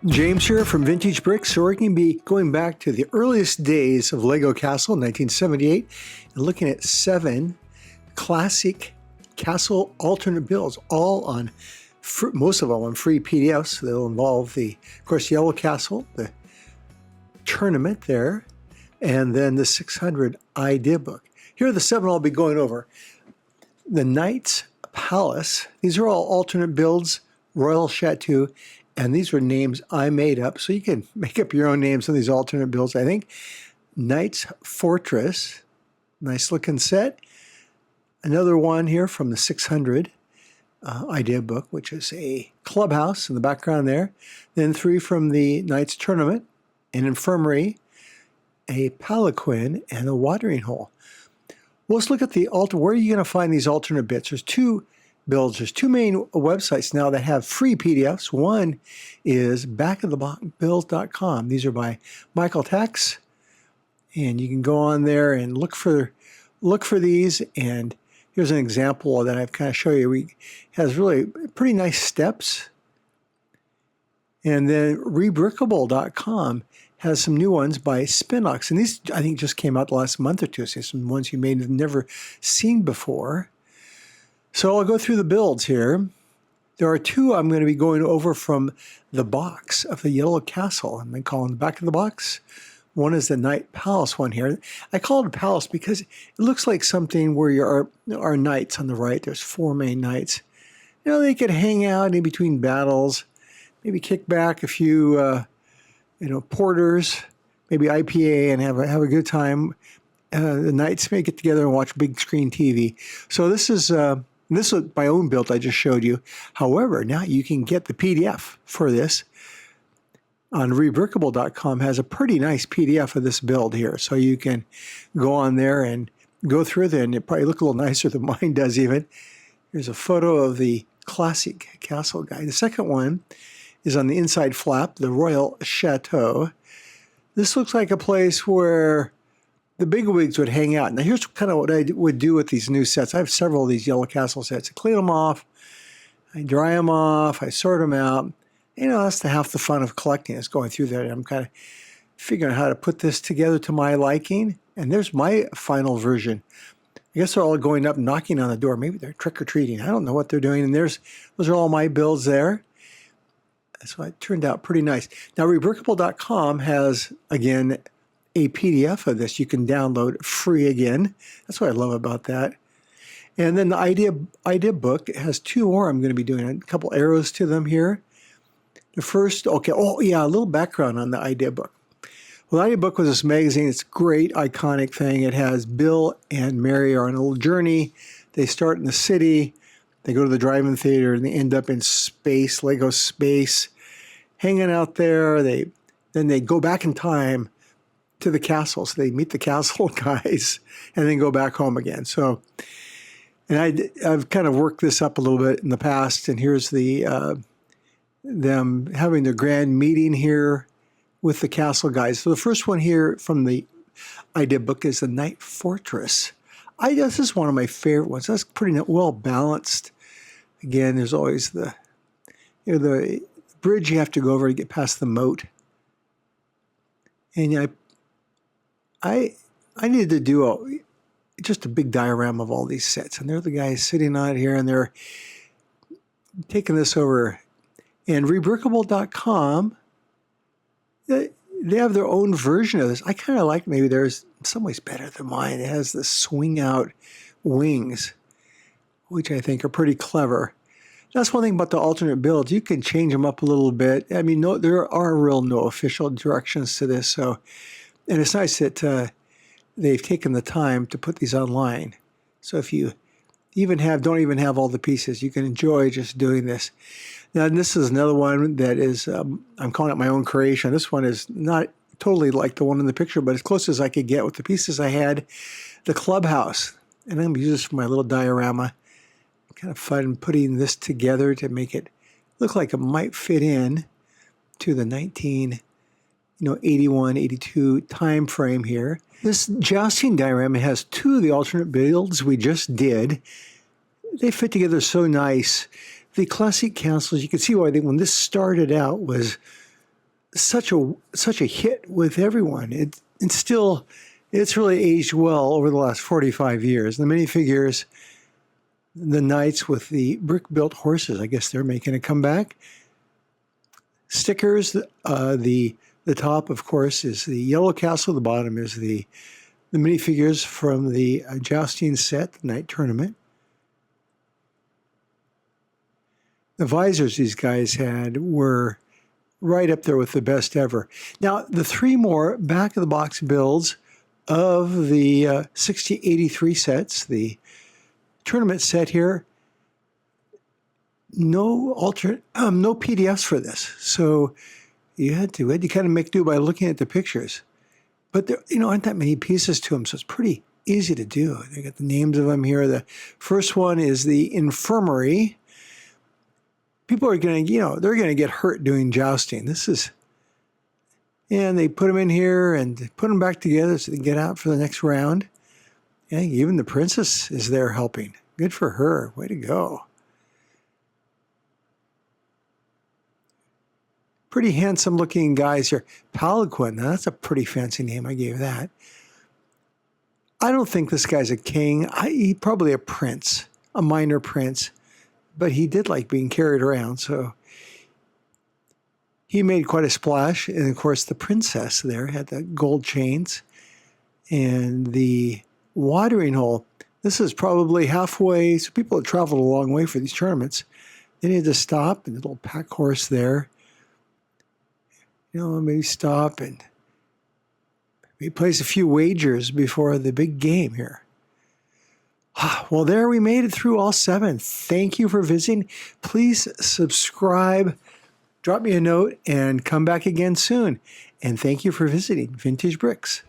James here from Vintage Bricks. So we're going to be going back to the earliest days of Lego Castle, 1978, and looking at 7 classic Castle alternate builds, all on, most of them on free PDFs. They'll involve the, of course, Yellow Castle, the tournament there, and then the 600 idea book. Here are the 7 I'll be going over. The Knight's Palace. These are all alternate builds, Royal Chateau, and these were names I made up, so you can make up your own names on these alternate builds, I think. Knight's Fortress, nice looking set. Another one here from the 600 idea book, which is a clubhouse in the background there. Then 3 from the Knight's Tournament, an infirmary, a palanquin, and a watering hole. Well, let's look at the where are you going to find these alternate bits? There's 2 builds. There's 2 main websites now that have free PDFs. One is backoftheboxbuilds.com. These are by Michael Tex, and you can go on there and look for these. And here's an example that I've kind of show you. It has really pretty nice steps. And then Rebrickable.com has some new ones by Spinox, and these I think just came out the last month or two. So some ones you may have never seen before. So I'll go through the builds here. There are 2 I'm going to be going over from the box of the Yellow Castle. I'm going to call them the back of the box. One is the Knight Palace one here. I call it a palace because it looks like something where you are knights on the right. There's 4 main knights. You know, they could hang out in between battles, maybe kick back a few, porters, maybe IPA, and have a good time. The knights may get together and watch big screen TV. So this is my own build I just showed you. However, now you can get the PDF for this. On Rebrickable.com has a pretty nice PDF of this build here. So you can go on there and go through it, and it probably look a little nicer than mine does even. Here's a photo of the classic castle guy. The second one is on the inside flap, the Royal Chateau. This looks like a place where the bigwigs would hang out. Now here's kind of what I would do with these new sets. I have several of these Yellow Castle sets. I clean them off, I dry them off, I sort them out. You know, that's half the fun of collecting is going through there. And I'm kind of figuring out how to put this together to my liking. And there's my final version. I guess they're all going up knocking on the door. Maybe they're trick-or-treating. I don't know what they're doing. And those are all my builds there. So it turned out pretty nice. Now, Rebrickable.com has, again, a PDF of this you can download free again. That's what I love about that. And then the idea book has 2 more I'm going to be doing. A couple arrows to them here. The first, okay, oh yeah, a little background on the idea book. Well, the idea book was this magazine. It's a great, iconic thing. It has Bill and Mary are on a little journey. They start in the city. They go to the drive-in theater, and they end up in space, Lego space, hanging out there. Then they go back in time to the castle. So they meet the castle guys and then go back home again. So, and I've kind of worked this up a little bit in the past, and here's the them having their grand meeting here with the castle guys. So the first one here from the idea book is the Knight Fortress. This is one of my favorite ones. That's pretty well balanced. Again, there's always the bridge you have to go over to get past the moat. And I needed to do just a big diorama of all these sets. And they're the guys sitting out here, and they're taking this over. And Rebrickable.com, they have their own version of this. I kind of like, maybe there's in some ways better than mine. It has the swing out wings, which I think are pretty clever. That's one thing about the alternate builds. You can change them up a little bit. I mean, there are no official directions to this. So, and it's nice that they've taken the time to put these online. So if you don't even have all the pieces, you can enjoy just doing this. Now, this is another one that is, I'm calling it my own creation. This one is not totally like the one in the picture, but as close as I could get with the pieces I had. The clubhouse. And I'm going to use this for my little diorama. Kind of fun putting this together to make it look like it might fit in to the 81, 82 time frame here. This jousting diorama has 2 of the alternate builds we just did. They fit together so nice. The classic castles, you can see why when this started out was such a hit with everyone. It's really aged well over the last 45 years. The minifigures, the knights with the brick-built horses, I guess they're making a comeback. Stickers, the top, of course, is the yellow castle. The bottom is the minifigures from the jousting set, the night tournament. The visors these guys had were right up there with the best ever. Now, the three more back-of-the-box builds of the 6083 sets, the tournament set here, no PDFs for this. So you had to kind of make do by looking at the pictures. But there, aren't that many pieces to them, so it's pretty easy to do. They got the names of them here. The first one is the infirmary. People are going to, they're going to get hurt doing jousting. And they put them in here and put them back together so they get out for the next round. Yeah, even the princess is there helping. Good for her. Way to go. Pretty handsome looking guys here. Palanquin, now that's a pretty fancy name. I gave that. I don't think this guy's a king. He's probably a prince, a minor prince. But he did like being carried around, so he made quite a splash. And of course, the princess there had the gold chains and the watering hole. This is probably halfway, so people have traveled a long way for these tournaments. They need to stop, and a little pack horse there. Maybe stop and maybe place a few wagers before the big game here. Well, there we made it through all 7. Thank you for visiting. Please subscribe, drop me a note, and come back again soon. And thank you for visiting Vintage Bricks.